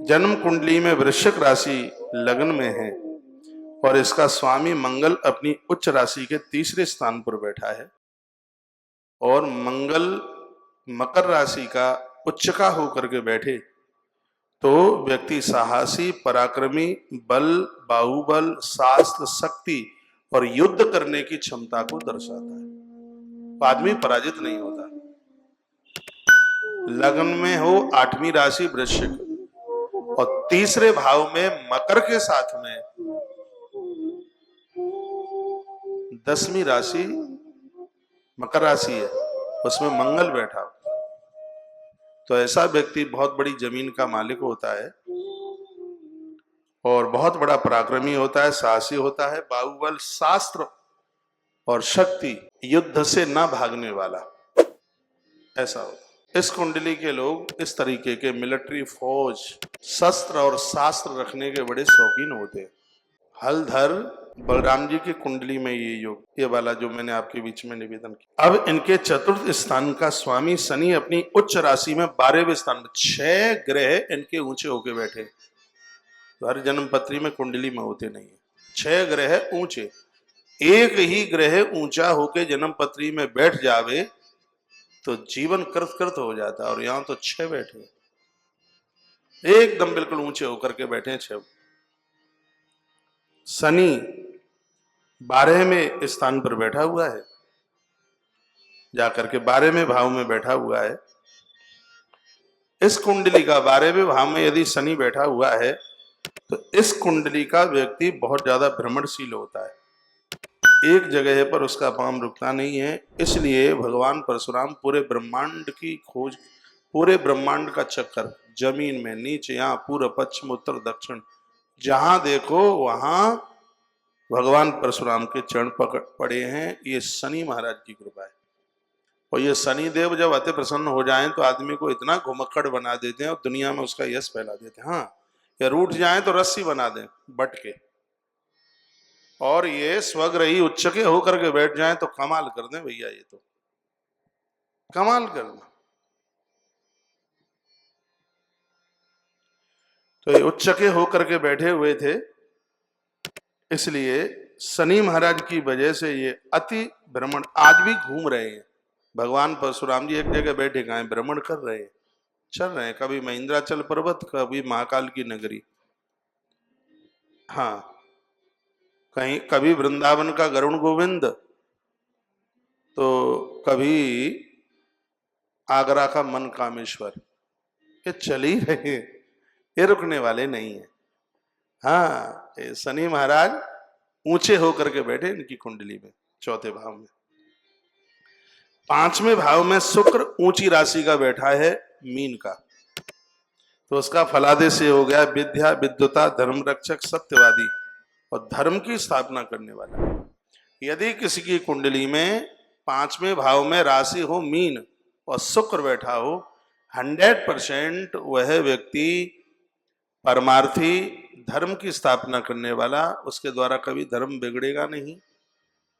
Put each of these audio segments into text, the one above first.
जन्म कुंडली में वृश्चिक राशि लग्न में है और इसका स्वामी मंगल अपनी उच्च राशि के तीसरे स्थान पर बैठा है और मंगल मकर राशि का उच्चका होकर के बैठे तो व्यक्ति साहसी, पराक्रमी, बल, बाहुबल, शास्त्र, शक्ति और युद्ध करने की क्षमता को दर्शाता है। आदमी पराजित नहीं होता। लग्न में हो 8वीं राशि वृश्चिक और तीसरे भाव में मकर के साथ में 10वीं राशि मकर राशि है, उसमें मंगल बैठा हो तो ऐसा व्यक्ति बहुत बड़ी जमीन का मालिक होता है और बहुत बड़ा पराक्रमी होता है, साहसी होता है, बाहुबल, शास्त्र और शक्ति, युद्ध से ना भागने वाला, ऐसा होता है। इस कुंडली के लोग इस तरीके के मिलिट्री, फौज, शस्त्र और शास्त्र रखने के बड़े शौकीन होते हैं। हलधर बलराम जी की कुंडली में ये योग, ये वाला जो मैंने आपके बीच में निवेदन किया। अब इनके चतुर्थ स्थान का स्वामी शनि अपनी उच्च राशि में 12वें स्थान में, 6 ग्रह इनके ऊंचे होके बैठे। तो हर जन्म पत्री में कुंडली में होते नहीं है, 6 ग्रह ऊंचे। एक ही ग्रह ऊंचा होके जन्म पत्री में बैठ जावे तो जीवन कृत कृत हो जाता है और यहां तो 6 बैठे, एकदम बिल्कुल ऊंचे होकर के बैठे 6। शनि 12वें स्थान पर बैठा हुआ है, जाकर के 12वें भाव में बैठा हुआ है। इस कुंडली का 12वें भाव में यदि शनि बैठा हुआ है तो इस कुंडली का व्यक्ति बहुत ज्यादा भ्रमणशील होता है, एक जगह पर उसका पांव रुकता नहीं है। इसलिए भगवान परशुराम पूरे ब्रह्मांड की खोज, पूरे ब्रह्मांड का चक्कर, जमीन में, नीचे, यहाँ पूर्व, पश्चिम, उत्तर, दक्षिण, जहां देखो वहां भगवान परशुराम के चरण पकड़ पड़े हैं। ये शनि महाराज की कृपा है। और ये शनि देव जब अति प्रसन्न हो जाएं तो आदमी को इतना घुमक्कड़ बना देते हैं और दुनिया में उसका यश फैला देते हैं। हाँ, या रूठ जाएं तो रस्सी बना दें बट के, और ये स्वग्रही उच्चके होकर के बैठ जाएं तो कमाल कर दें भैया, ये तो कमाल कर दें। तो ये उच्चके होकर के बैठे हुए थे, इसलिए शनि महाराज की वजह से ये अति भ्रमण आज भी घूम रहे हैं। भगवान परशुराम जी एक जगह बैठे कहाँ हैं, भ्रमण कर रहे हैं, चल रहे हैं, कभी महेंद्राचल पर्वत, कभी महाकाल की नगरी, हाँ, कहीं कभी वृंदावन का गरुण गोविंद, तो कभी आगरा का मन कामेश्वर, ये चल ही रहे हैं, ये रुकने वाले नहीं है। हाँ, शनि महाराज ऊंचे होकर के बैठे इनकी कुंडली में, चौथे भाव में। 5वें भाव में शुक्र ऊंची राशि का बैठा है, मीन का, तो उसका फलादेश हो गया विद्या, विद्वता, धर्म रक्षक, सत्यवादी और धर्म की स्थापना करने वाला। यदि किसी की कुंडली में 5वें भाव में राशि हो मीन और शुक्र बैठा हो, 100% वह व्यक्ति परमार्थी, धर्म की स्थापना करने वाला, उसके द्वारा कभी धर्म बिगड़ेगा नहीं,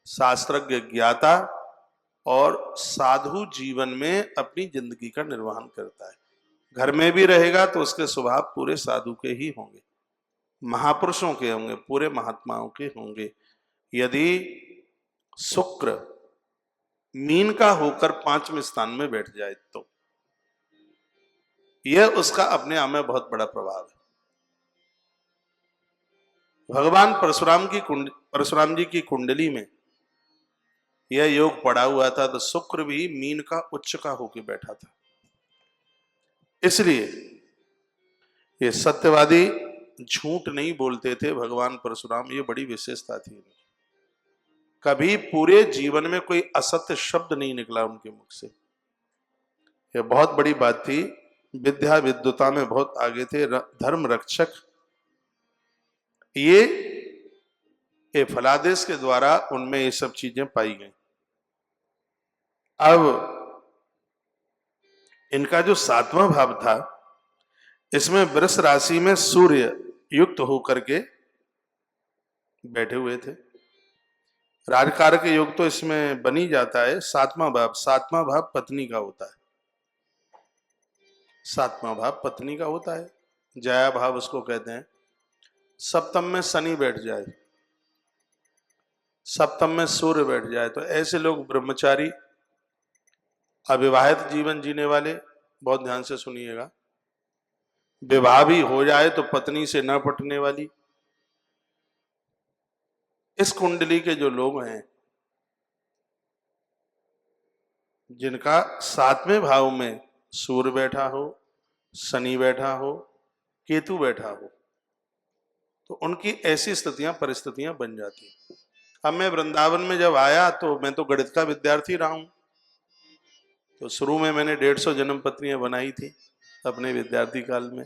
शास्त्रज्ञ, ज्ञाता और साधु जीवन में अपनी जिंदगी का निर्वहन करता है। घर में भी रहेगा तो उसके स्वभाव पूरे साधु के ही होंगे, महापुरुषों के होंगे, पूरे महात्माओं के होंगे। यदि शुक्र मीन का होकर 5वें स्थान में बैठ जाए तो यह उसका अपने आप में बहुत बड़ा प्रभाव है। भगवान परशुराम जी की कुंडली में यह योग पड़ा हुआ था तो शुक्र भी मीन का उच्च का होकर बैठा था। इसलिए ये सत्यवादी, झूठ नहीं बोलते थे भगवान परशुराम, ये बड़ी विशेषता थी। कभी पूरे जीवन में कोई असत्य शब्द नहीं निकला उनके मुख से, यह बहुत बड़ी बात थी। विद्या, विद्वता में बहुत आगे थे, धर्म रक्षक। ये फलादेश के द्वारा उनमें ये सब चीजें पाई गई। अब इनका जो 7वां भाव था, इसमें वृष राशि में सूर्य युक्त होकर के बैठे हुए थे। राजकारक योग तो इसमें बन ही जाता है। 7वां भाव पत्नी का होता है, 7वां भाव पत्नी का होता है। जया भाव उसको कहते हैं। सप्तम में शनि बैठ जाए, सप्तम में सूर्य बैठ जाए, तो ऐसे लोग ब्रह्मचारी, अविवाहित जीवन जीने वाले, बहुत ध्यान से सुनिएगा, विवाह भी हो जाए तो पत्नी से न पटने वाली, इस कुंडली के जो लोग हैं, जिनका 7वें भाव में सूर्य बैठा हो, शनि बैठा हो, केतु बैठा हो, तो उनकी ऐसी स्थितियां परिस्थितियां बन जाती हैं। अब मैं वृंदावन में जब आया तो मैं तो गणित का विद्यार्थी रहा हूं, तो शुरू में मैंने 150 जन्म पत्रियां बनाई थी अपने विद्यार्थी काल में।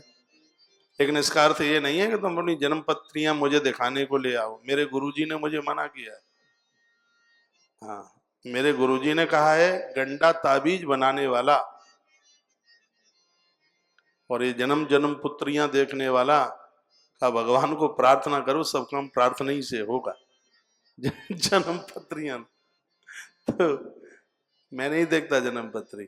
लेकिन इसका अर्थ ये नहीं है कि तुम अपनी जन्म पत्रियां मुझे दिखाने को ले आओ, मेरे गुरुजी ने मुझे मना किया है। हाँ, मेरे गुरुजी ने कहा है गंडा ताबीज बनाने वाला और ये जन्म जन्म पुत्रियां देखने वाला का भगवान को प्रार्थना करो, सब काम प्रार्थना ही से होगा। जन्म पत्रियां तो मैं नहीं देखता जन्म पत्री।